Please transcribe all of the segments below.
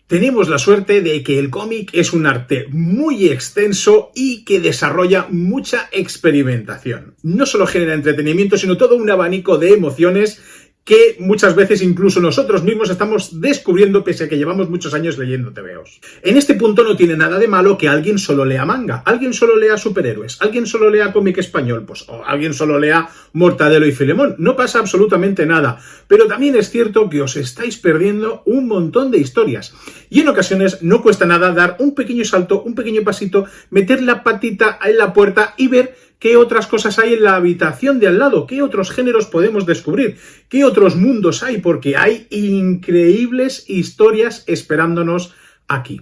Tenemos la suerte de que el cómic es un arte muy extenso y que desarrolla mucha experimentación. No solo genera entretenimiento, sino todo un abanico de emociones que muchas veces incluso nosotros mismos estamos descubriendo pese a que llevamos muchos años leyendo tebeos. En este punto no tiene nada de malo que alguien solo lea manga, alguien solo lea superhéroes, alguien solo lea cómic español, o alguien solo lea Mortadelo y Filemón. No pasa absolutamente nada, pero también es cierto que os estáis perdiendo un montón de historias. Y en ocasiones no cuesta nada dar un pequeño salto, un pequeño pasito, meter la patita en la puerta y ver qué otras cosas hay en la habitación de al lado, qué otros géneros podemos descubrir, qué otros mundos hay, porque hay increíbles historias esperándonos aquí.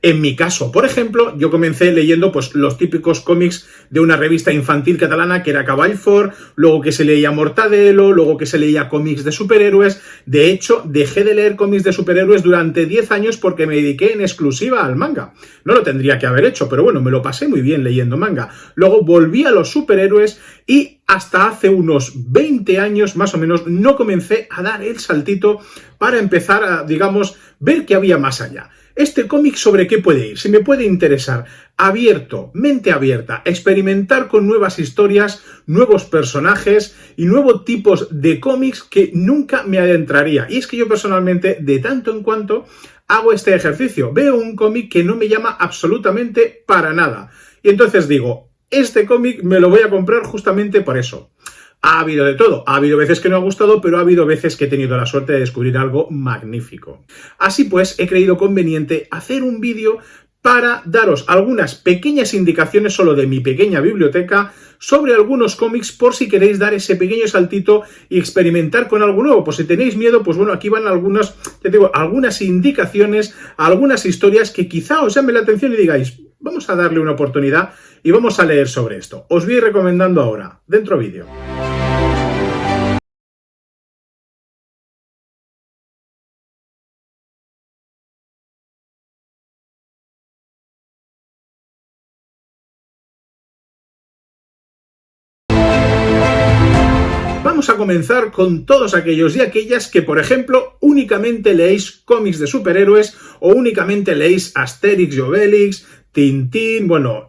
En mi caso, por ejemplo, yo comencé leyendo pues los típicos cómics de una revista infantil catalana que era Cavall Fort, luego que se leía Mortadelo, luego que se leía cómics de superhéroes. De hecho, dejé de leer cómics de superhéroes durante 10 años porque me dediqué en exclusiva al manga. No lo tendría que haber hecho, pero bueno, me lo pasé muy bien leyendo manga. Luego volví a los superhéroes y hasta hace unos 20 años más o menos no comencé a dar el saltito para empezar a, digamos, ver qué había más allá. ¿Este cómic sobre qué puede ir? Si me puede interesar, abierto, mente abierta, experimentar con nuevas historias, nuevos personajes y nuevos tipos de cómics que nunca me adentraría. Y es que yo personalmente, de tanto en cuanto, hago este ejercicio. Veo un cómic que no me llama absolutamente para nada. Y entonces digo, este cómic me lo voy a comprar justamente por eso. Ha habido de todo, ha habido veces que no ha gustado, pero ha habido veces que he tenido la suerte de descubrir algo magnífico. Así pues, he creído conveniente hacer un vídeo para daros algunas pequeñas indicaciones solo de mi pequeña biblioteca sobre algunos cómics por si queréis dar ese pequeño saltito y experimentar con algo nuevo. Pues si tenéis miedo, pues bueno, aquí van algunas, te digo, algunas indicaciones, algunas historias que quizá os llame la atención y digáis, vamos a darle una oportunidad y vamos a leer sobre esto. Os voy recomendando ahora, dentro vídeo. Vamos a comenzar con todos aquellos y aquellas que, por ejemplo, únicamente leéis cómics de superhéroes o únicamente leéis Asterix y Obelix, Tintín, bueno,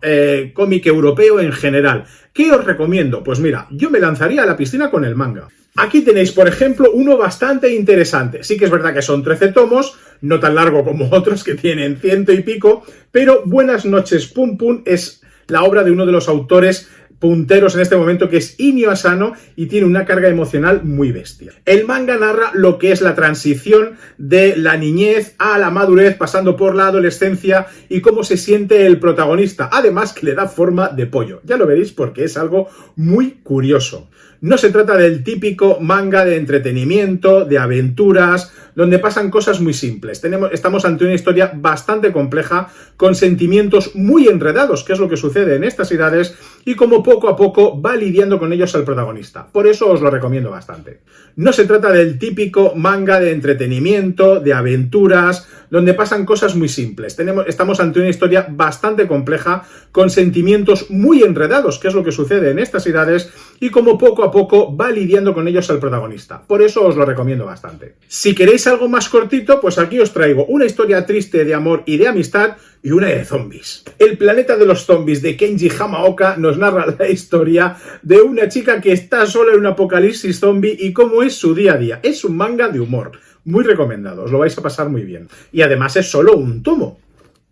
cómic europeo en general. ¿Qué os recomiendo? Pues mira, yo me lanzaría a la piscina con el manga. Aquí tenéis, por ejemplo, uno bastante interesante. Sí que es verdad que son 13 tomos, no tan largo como otros que tienen 100 y pico, pero Buenas noches, Pum Pum es la obra de uno de los autores punteros en este momento, que es Inio Asano, y tiene una carga emocional muy bestia. El manga narra lo que es la transición de la niñez a la madurez, pasando por la adolescencia y cómo se siente el protagonista, además que le da forma de pollo. Ya lo veréis porque es algo muy curioso. No se trata del típico manga de entretenimiento, de aventuras, donde pasan cosas muy simples. Estamos ante una historia bastante compleja, con sentimientos muy enredados, que es lo que sucede en estas edades, y como poco a poco va lidiando con ellos el protagonista. Por eso os lo recomiendo bastante. No se trata del típico manga de entretenimiento, de aventuras, donde pasan cosas muy simples. Estamos ante una historia bastante compleja, con sentimientos muy enredados, que es lo que sucede en estas edades, y como poco a poco va lidiando con ellos el protagonista. Por eso os lo recomiendo bastante. Si queréis algo más cortito, pues aquí os traigo una historia triste de amor y de amistad y una de zombies. El planeta de los zombies de Kenji Hamaoka nos narra la historia de una chica que está sola en un apocalipsis zombie y cómo es su día a día. Es un manga de humor. Muy recomendado, os lo vais a pasar muy bien. Y además es solo un tomo.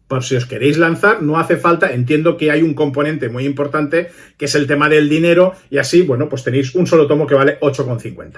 Por si os queréis lanzar, no hace falta, entiendo que hay un componente muy importante, que es el tema del dinero, y así, bueno, pues tenéis un solo tomo que vale 8,50.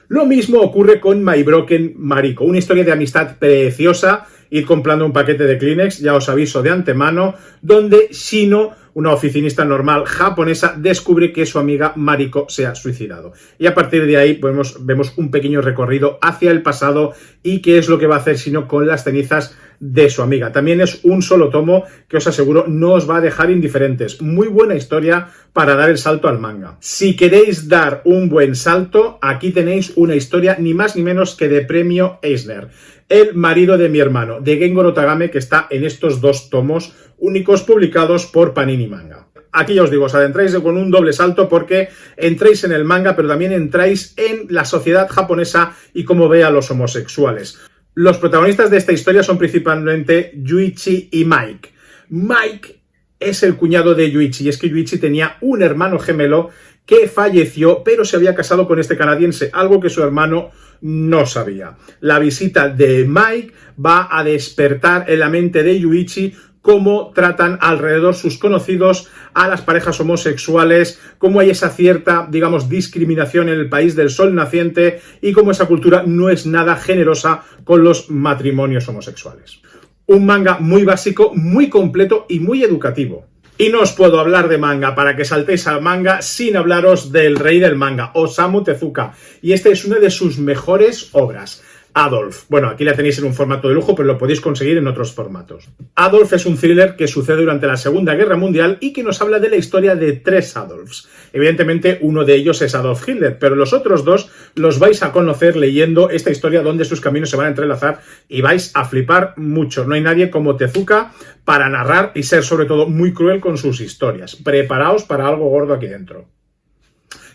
Lo mismo ocurre con My Broken Mariko, una historia de amistad preciosa. Id comprando un paquete de Kleenex, ya os aviso de antemano, donde Shino, una oficinista normal japonesa, descubre que su amiga Mariko se ha suicidado. Y a partir de ahí vemos un pequeño recorrido hacia el pasado y qué es lo que va a hacer Shino con las cenizas de su amiga. También es un solo tomo que os aseguro no os va a dejar indiferentes. Muy buena historia para dar el salto al manga. Si queréis dar un buen salto, aquí tenéis una historia ni más ni menos que de premio Eisner. El marido de mi hermano, de Gengoro Tagame, que está en estos dos tomos únicos publicados por Panini Manga. Aquí ya os digo, os adentráis con un doble salto porque entráis en el manga, pero también entráis en la sociedad japonesa y cómo ve a los homosexuales. Los protagonistas de esta historia son principalmente Yuichi y Mike. Mike es el cuñado de Yuichi, y es que Yuichi tenía un hermano gemelo que falleció, pero se había casado con este canadiense, algo que su hermano no sabía. La visita de Mike va a despertar en la mente de Yuichi cómo tratan alrededor sus conocidos a las parejas homosexuales, cómo hay esa cierta, digamos, discriminación en el país del sol naciente y cómo esa cultura no es nada generosa con los matrimonios homosexuales. Un manga muy básico, muy completo y muy educativo. Y no os puedo hablar de manga para que saltéis al manga sin hablaros del rey del manga, Osamu Tezuka. Y esta es una de sus mejores obras. Adolf. Bueno, aquí la tenéis en un formato de lujo, pero lo podéis conseguir en otros formatos. Adolf es un thriller que sucede durante la Segunda Guerra Mundial y que nos habla de la historia de 3 Adolfs. Evidentemente, uno de ellos es Adolf Hitler, pero los otros 2 los vais a conocer leyendo esta historia donde sus caminos se van a entrelazar y vais a flipar mucho. No hay nadie como Tezuka para narrar y ser sobre todo muy cruel con sus historias. Preparaos para algo gordo aquí dentro.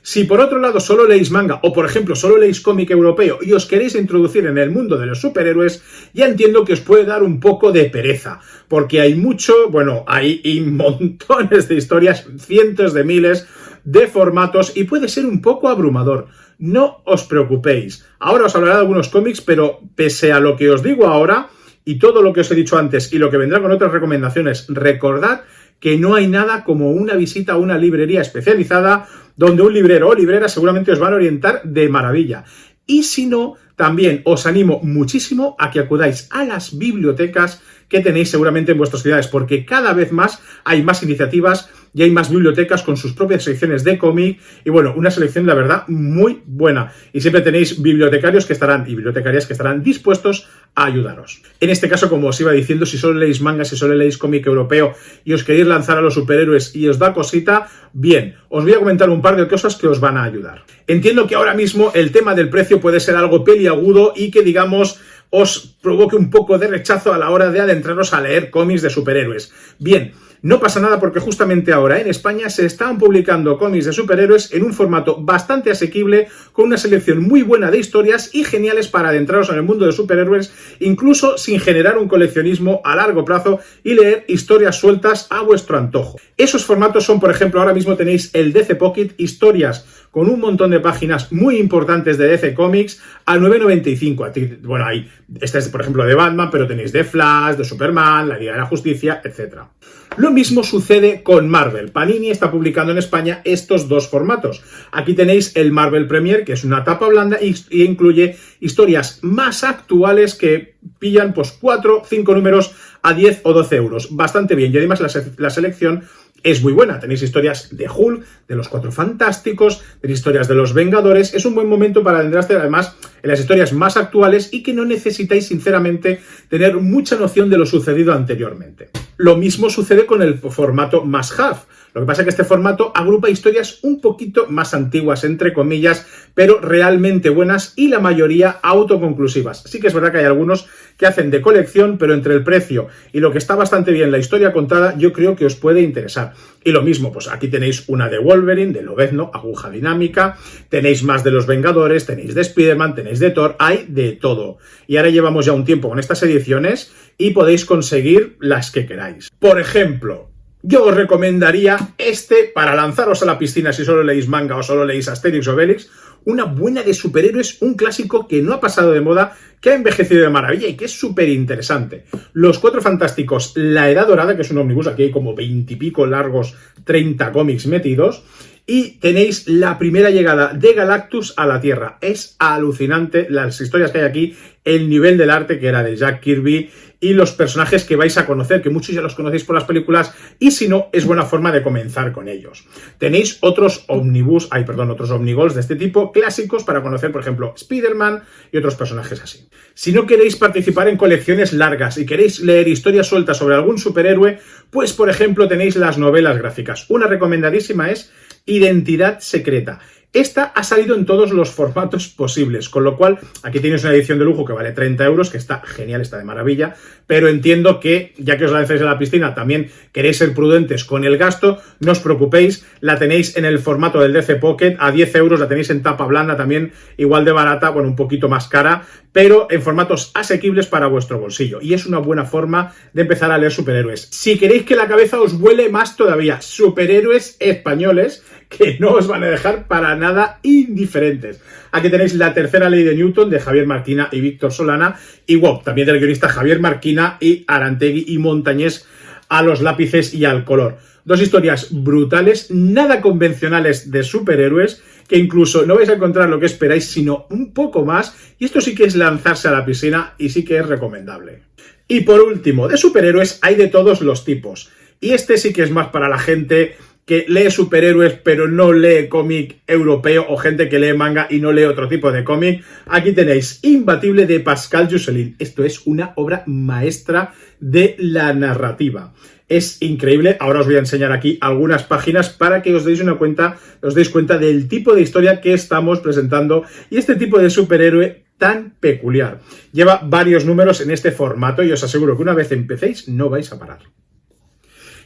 Si por otro lado solo leéis manga o por ejemplo solo leéis cómic europeo y os queréis introducir en el mundo de los superhéroes, ya entiendo que os puede dar un poco de pereza, porque hay mucho, bueno, hay montones de historias, cientos de miles de formatos y puede ser un poco abrumador. No os preocupéis, ahora os hablaré de algunos cómics, pero pese a lo que os digo ahora y todo lo que os he dicho antes y lo que vendrá con otras recomendaciones, recordad que no hay nada como una visita a una librería especializada donde un librero o librera seguramente os van a orientar de maravilla. Y si no, también os animo muchísimo a que acudáis a las bibliotecas que tenéis seguramente en vuestras ciudades, porque cada vez más hay más iniciativas y hay más bibliotecas con sus propias secciones de cómic y bueno, una selección la verdad muy buena. Y siempre tenéis bibliotecarios que estarán y bibliotecarias que estarán dispuestos a ayudaros. En este caso, como os iba diciendo, si solo leéis manga, si solo leéis cómic europeo y os queréis lanzar a los superhéroes y os da cosita, bien, os voy a comentar un par de cosas que os van a ayudar. Entiendo que ahora mismo el tema del precio puede ser algo peliagudo y que digamos os provoque un poco de rechazo a la hora de adentraros a leer cómics de superhéroes. Bien, no pasa nada porque justamente ahora en España se están publicando cómics de superhéroes en un formato bastante asequible, con una selección muy buena de historias y geniales para adentraros en el mundo de superhéroes, incluso sin generar un coleccionismo a largo plazo y leer historias sueltas a vuestro antojo. Esos formatos son, por ejemplo, ahora mismo tenéis el DC Pocket, historias con un montón de páginas muy importantes de DC Comics a 9,95. Bueno, ahí, este es por ejemplo de Batman, pero tenéis de Flash, de Superman, la Liga de la Justicia, etc. Lo mismo sucede con Marvel. Panini está publicando en España estos dos formatos. Aquí tenéis el Marvel Premier, que es una tapa blanda y incluye historias más actuales que pillan pues 4, 5 números a 10 o 12 euros. Bastante bien. Y además la selección es muy buena. Tenéis historias de Hulk, de los Cuatro Fantásticos, tenéis historias de los Vengadores. Es un buen momento para adentrarse además en las historias más actuales y que no necesitáis sinceramente tener mucha noción de lo sucedido anteriormente. Lo mismo sucede con el formato Must Have. Lo que pasa es que este formato agrupa historias un poquito más antiguas, entre comillas, pero realmente buenas y la mayoría autoconclusivas. Sí que es verdad que hay algunos que hacen de colección, pero entre el precio y lo que está bastante bien la historia contada, yo creo que os puede interesar. Y lo mismo, pues aquí tenéis una de Wolverine, de Lobezno, Aguja Dinámica, tenéis más de los Vengadores, tenéis de Spider-Man, tenéis de Thor, hay de todo. Y ahora llevamos ya un tiempo con estas ediciones y podéis conseguir las que queráis. Por ejemplo, yo os recomendaría para lanzaros a la piscina si solo leéis manga o solo leéis Asterix o Obelix, una buena de superhéroes, un clásico que no ha pasado de moda, que ha envejecido de maravilla y que es súper interesante. Los Cuatro Fantásticos, la Edad Dorada, que es un ómnibus, aquí hay como 20 y pico largos, 30 cómics metidos, y tenéis la primera llegada de Galactus a la Tierra. Es alucinante las historias que hay aquí, el nivel del arte que era de Jack Kirby y los personajes que vais a conocer, que muchos ya los conocéis por las películas, y si no, es buena forma de comenzar con ellos. Tenéis otros omnigols de este tipo, clásicos, para conocer, por ejemplo, Spider-Man y otros personajes así. Si no queréis participar en colecciones largas y queréis leer historias sueltas sobre algún superhéroe, pues, por ejemplo, tenéis las novelas gráficas. Una recomendadísima es Identidad Secreta. Esta ha salido en todos los formatos posibles, con lo cual aquí tienes una edición de lujo que vale 30 euros, que está genial, está de maravilla, pero entiendo que, ya que os lancéis a la piscina, también queréis ser prudentes con el gasto, no os preocupéis, la tenéis en el formato del DC Pocket, a 10 euros, la tenéis en tapa blanda también, igual de barata, bueno, un poquito más cara, pero en formatos asequibles para vuestro bolsillo, y es una buena forma de empezar a leer superhéroes. Si queréis que la cabeza os vuele más todavía, superhéroes españoles, que no os van a dejar para nada indiferentes. Aquí tenéis La tercera ley de Newton, de Javier Marquina y Víctor Solana, y wow, también del guionista Javier Marquina y Arantegui y Montañés a los lápices y al color. Dos historias brutales, nada convencionales de superhéroes, que incluso no vais a encontrar lo que esperáis, sino un poco más, y esto sí que es lanzarse a la piscina y sí que es recomendable. Y por último, de superhéroes hay de todos los tipos, y este sí que es más para la gente que lee superhéroes pero no lee cómic europeo, o gente que lee manga y no lee otro tipo de cómic. Aquí tenéis Imbatible, de Pascal Jusselin. Esto es una obra maestra de la narrativa. Es increíble. Ahora os voy a enseñar aquí algunas páginas para que os deis cuenta del tipo de historia que estamos presentando y este tipo de superhéroe tan peculiar. Lleva varios números en este formato y os aseguro que una vez empecéis no vais a parar.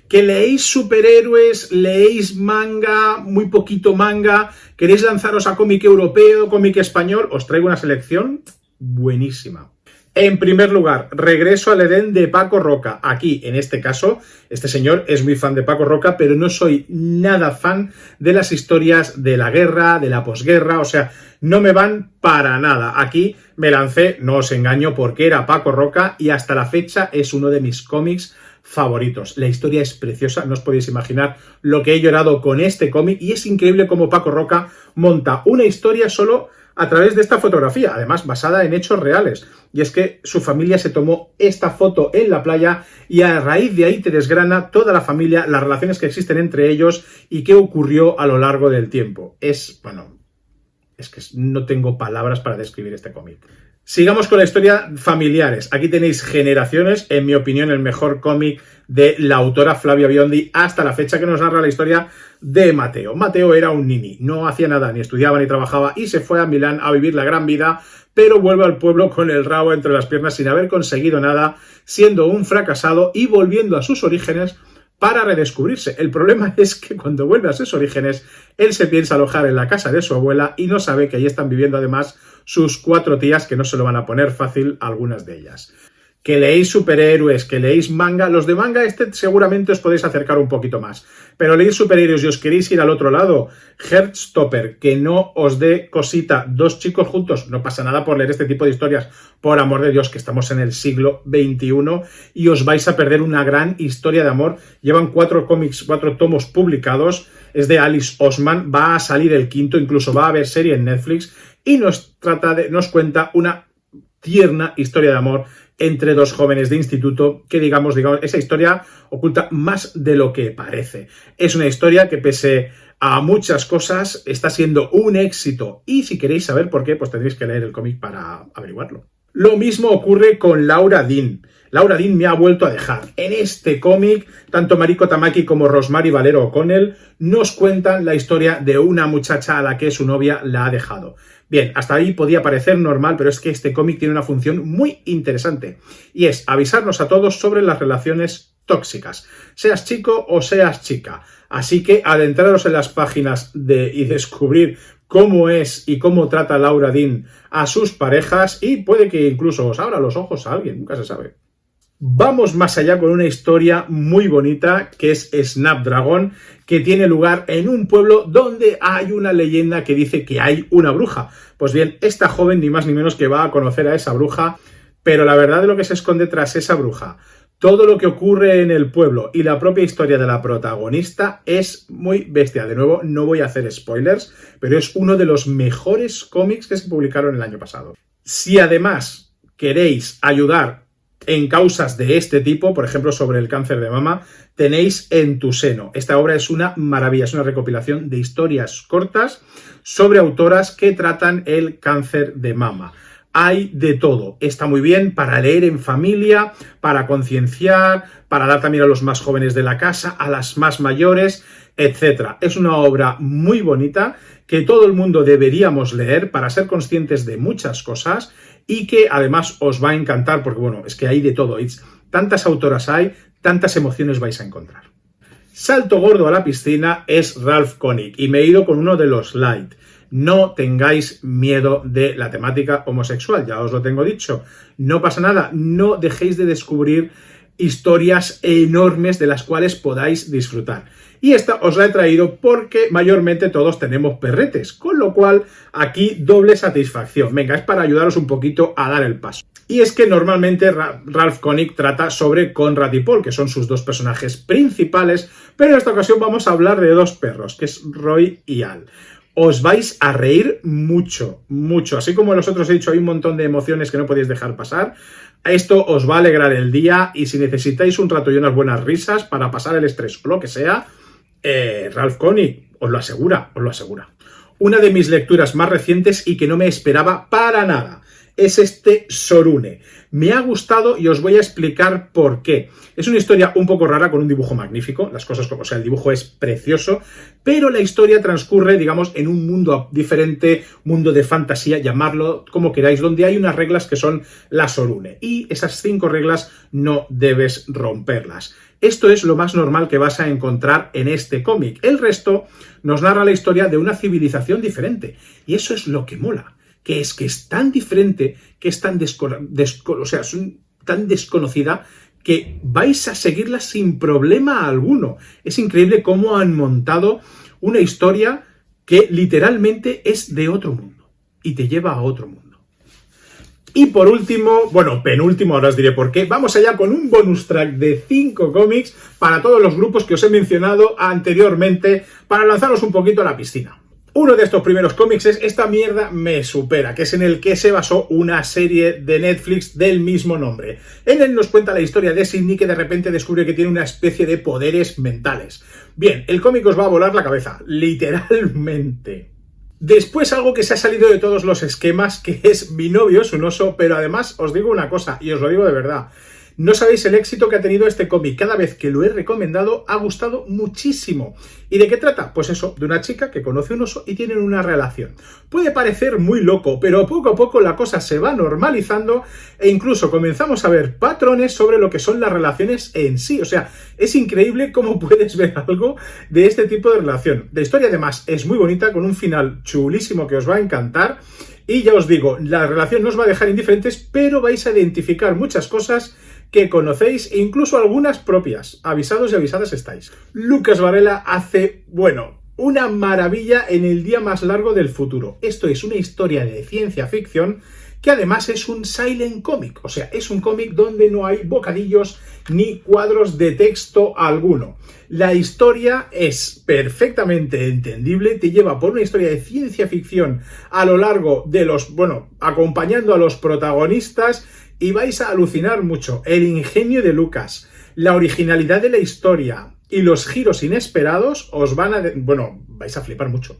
¿Que leéis superhéroes, leéis manga, muy poquito manga, queréis lanzaros a cómic europeo, cómic español? Os traigo una selección buenísima. En primer lugar, Regreso al Edén, de Paco Roca. Aquí, en este caso, este señor es muy fan de Paco Roca, pero no soy nada fan de las historias de la guerra, de la posguerra, o sea, no me van para nada. Aquí me lancé, no os engaño, porque era Paco Roca y hasta la fecha es uno de mis cómics favoritos. La historia es preciosa, no os podéis imaginar lo que he llorado con este cómic, y es increíble cómo Paco Roca monta una historia solo a través de esta fotografía, además basada en hechos reales. Y es que su familia se tomó esta foto en la playa y a raíz de ahí te desgrana toda la familia, las relaciones que existen entre ellos y qué ocurrió a lo largo del tiempo. Es que no tengo palabras para describir este cómic. Sigamos con la historia Familiares. Aquí tenéis Generaciones, en mi opinión el mejor cómic de la autora Flavia Biondi hasta la fecha, que nos narra la historia de Mateo. Mateo era un nini, no hacía nada, ni estudiaba ni trabajaba, y se fue a Milán a vivir la gran vida, pero vuelve al pueblo con el rabo entre las piernas sin haber conseguido nada, siendo un fracasado y volviendo a sus orígenes para redescubrirse. El problema es que cuando vuelve a sus orígenes, él se piensa alojar en la casa de su abuela y no sabe que allí están viviendo además sus 4 tías, que no se lo van a poner fácil algunas de ellas. Que leéis superhéroes, que leéis manga, los de manga seguramente os podéis acercar un poquito más, pero leéis superhéroes y os queréis ir al otro lado, Heartstopper, que no os dé cosita, 2 chicos juntos, no pasa nada por leer este tipo de historias, por amor de Dios, que estamos en el siglo XXI y os vais a perder una gran historia de amor. Llevan 4 cómics, 4 tomos publicados, es de Alice Oseman, va a salir el 5º, incluso va a haber serie en Netflix, y nos cuenta una tierna historia de amor entre 2 jóvenes de instituto que, digamos, esa historia oculta más de lo que parece. Es una historia que, pese a muchas cosas, está siendo un éxito, y si queréis saber por qué, pues tendréis que leer el cómic para averiguarlo. Lo mismo ocurre con Laura Dean. Laura Dean me ha vuelto a dejar. En este cómic, tanto Mariko Tamaki como Rosemary Valero O'Connell nos cuentan la historia de una muchacha a la que su novia la ha dejado. Bien, hasta ahí podía parecer normal, pero es que este cómic tiene una función muy interesante, y es avisarnos a todos sobre las relaciones tóxicas, seas chico o seas chica. Así que adentraros en las páginas y descubrir cómo es y cómo trata Laura Dean a sus parejas, y puede que incluso os abra los ojos a alguien, nunca se sabe. Vamos más allá con una historia muy bonita que es Snapdragon, que tiene lugar en un pueblo donde hay una leyenda que dice que hay una bruja. Pues bien, esta joven ni más ni menos que va a conocer a esa bruja, pero la verdad de lo que se esconde tras esa bruja, todo lo que ocurre en el pueblo y la propia historia de la protagonista es muy bestia. De nuevo, no voy a hacer spoilers, pero es uno de los mejores cómics que se publicaron el año pasado. Si además queréis ayudar en causas de este tipo, por ejemplo sobre el cáncer de mama, tenéis En tu seno. Esta obra es una maravilla, es una recopilación de historias cortas sobre autoras que tratan el cáncer de mama. hay de todo. Está muy bien para leer en familia, para concienciar, para dar también a los más jóvenes de la casa, a las más mayores, etc. Es una obra muy bonita que todo el mundo deberíamos leer para ser conscientes de muchas cosas y que además os va a encantar porque, bueno, es que hay de todo. Tantas autoras hay, tantas emociones vais a encontrar. Salto gordo a la piscina es Ralph Koenig y me he ido con uno de los light. No tengáis miedo de la temática homosexual, ya os lo tengo dicho. No pasa nada, no dejéis de descubrir historias enormes de las cuales podáis disfrutar. Y esta os la he traído porque mayormente todos tenemos perretes, con lo cual aquí doble satisfacción. Venga, es para ayudaros un poquito a dar el paso. Y es que normalmente Ralph Koenig trata sobre Conrad y Paul, que son sus dos personajes principales, pero en esta ocasión vamos a hablar de dos perros, que es Roy y Al. Os vais a reír mucho, mucho. Así como los otros he dicho, hay un montón de emociones que no podéis dejar pasar. Esto os va a alegrar el día y si necesitáis un rato y unas buenas risas para pasar el estrés o lo que sea, Ralph Koenig os lo asegura, os lo asegura. Una de mis lecturas más recientes y que no me esperaba para nada es este Sorune. Me ha gustado y os voy a explicar por qué. Es una historia un poco rara con un dibujo magnífico, las cosas como, o sea, el dibujo es precioso, pero la historia transcurre, digamos, en un mundo diferente, mundo de fantasía, llamarlo como queráis, donde hay unas reglas que son la Sorune. Y esas 5 reglas no debes romperlas. Esto es lo más normal que vas a encontrar en este cómic. El resto nos narra la historia de una civilización diferente. Y eso es lo que mola. Que es tan diferente, que es tan tan desconocida, que vais a seguirla sin problema alguno. Es increíble cómo han montado una historia que literalmente es de otro mundo y te lleva a otro mundo. Y por último, bueno, penúltimo, ahora os diré por qué, vamos allá con un bonus track de 5 cómics para todos los grupos que os he mencionado anteriormente para lanzaros un poquito a la piscina. Uno de estos primeros cómics es Esta mierda me supera, que es en el que se basó una serie de Netflix del mismo nombre. En él nos cuenta la historia de Sidney que de repente descubre que tiene una especie de poderes mentales. Bien, el cómic os va a volar la cabeza, literalmente. Después algo que se ha salido de todos los esquemas, que es Mi novio es un oso, pero además os digo una cosa, y os lo digo de verdad. No sabéis el éxito que ha tenido este cómic. Cada vez que lo he recomendado ha gustado muchísimo. ¿Y de qué trata? Pues eso, de una chica que conoce un oso y tienen una relación. Puede parecer muy loco, pero poco a poco la cosa se va normalizando e incluso comenzamos a ver patrones sobre lo que son las relaciones en sí. O sea, es increíble cómo puedes ver algo de este tipo de relación. La historia además es muy bonita, con un final chulísimo que os va a encantar. Y ya os digo, la relación no os va a dejar indiferentes, pero vais a identificar muchas cosas que conocéis e incluso algunas propias. Avisados y avisadas estáis. Lucas Varela hace, bueno, una maravilla en El día más largo del futuro. Esto es una historia de ciencia ficción que además es un silent comic. O sea, es un cómic donde no hay bocadillos ni cuadros de texto alguno. La historia es perfectamente entendible, te lleva por una historia de ciencia ficción a lo largo de acompañando a los protagonistas y vais a alucinar mucho. El ingenio de Lucas, la originalidad de la historia y los giros inesperados os van a... vais a flipar mucho.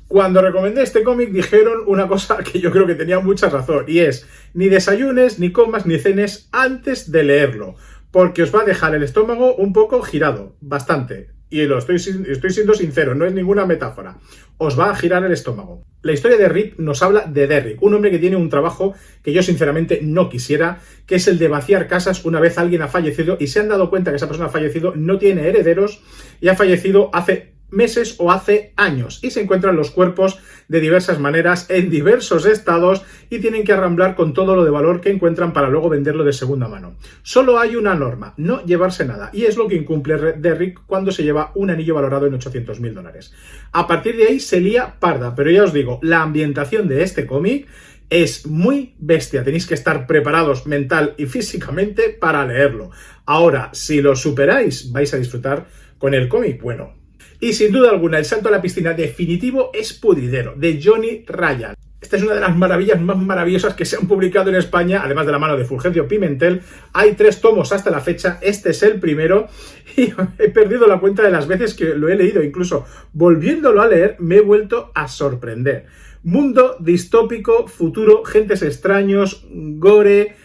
Cuando recomendé este cómic dijeron una cosa que yo creo que tenía mucha razón y es: ni desayunes, ni comas, ni cenes antes de leerlo, porque os va a dejar el estómago un poco girado, bastante. Y estoy siendo sincero, no es ninguna metáfora. Os va a girar el estómago. La historia de Rip nos habla de Derrick, un hombre que tiene un trabajo que yo sinceramente no quisiera, que es el de vaciar casas una vez alguien ha fallecido y se han dado cuenta que esa persona ha fallecido, no tiene herederos y ha fallecido hace meses o hace años y se encuentran los cuerpos de diversas maneras en diversos estados y tienen que arramblar con todo lo de valor que encuentran para luego venderlo de segunda mano. Solo hay una norma: no llevarse nada, y es lo que incumple Derrick cuando se lleva un anillo valorado en $800.000. A partir de ahí se lía parda, pero ya os digo, la ambientación de este cómic es muy bestia, tenéis que estar preparados mental y físicamente para leerlo. Ahora, si lo superáis, vais a disfrutar con el cómic bueno. Y sin duda alguna, el salto a la piscina definitivo es Pudridero, de Johnny Ryan. Esta es una de las maravillas más maravillosas que se han publicado en España, además de la mano de Fulgencio Pimentel. Hay 3 tomos hasta la fecha, este es el primero, y he perdido la cuenta de las veces que lo he leído. Incluso volviéndolo a leer, me he vuelto a sorprender. Mundo distópico, futuro, gentes extraños, gore,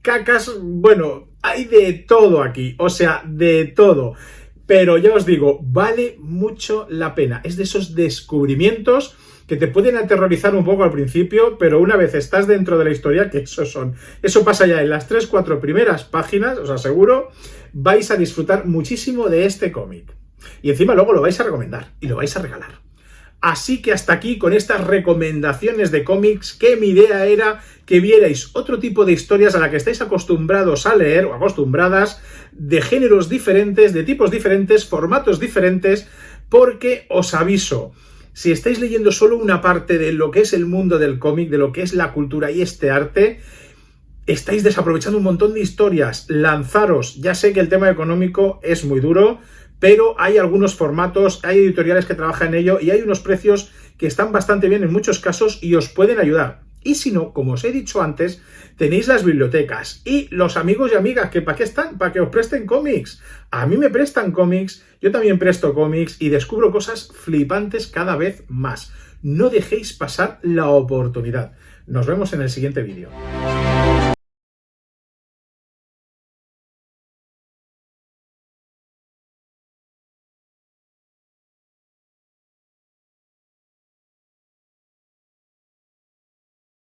cacas, bueno, hay de todo aquí, o sea, de todo. Pero ya os digo, vale mucho la pena. Es de esos descubrimientos que te pueden aterrorizar un poco al principio, pero una vez estás dentro de la historia, que eso pasa ya en las 3-4 primeras páginas, os aseguro, vais a disfrutar muchísimo de este cómic. Y encima luego lo vais a recomendar y lo vais a regalar. Así que hasta aquí con estas recomendaciones de cómics, que mi idea era que vierais otro tipo de historias a la que estáis acostumbrados a leer o acostumbradas, de géneros diferentes, de tipos diferentes, formatos diferentes, porque os aviso, si estáis leyendo solo una parte de lo que es el mundo del cómic, de lo que es la cultura y este arte, estáis desaprovechando un montón de historias. Lanzaros, ya sé que el tema económico es muy duro, pero hay algunos formatos, hay editoriales que trabajan en ello y hay unos precios que están bastante bien en muchos casos y os pueden ayudar. Y si no, como os he dicho antes, tenéis las bibliotecas y los amigos y amigas que ¿para qué están? Para que os presten cómics. A mí me prestan cómics, yo también presto cómics y descubro cosas flipantes cada vez más. No dejéis pasar la oportunidad. Nos vemos en el siguiente vídeo.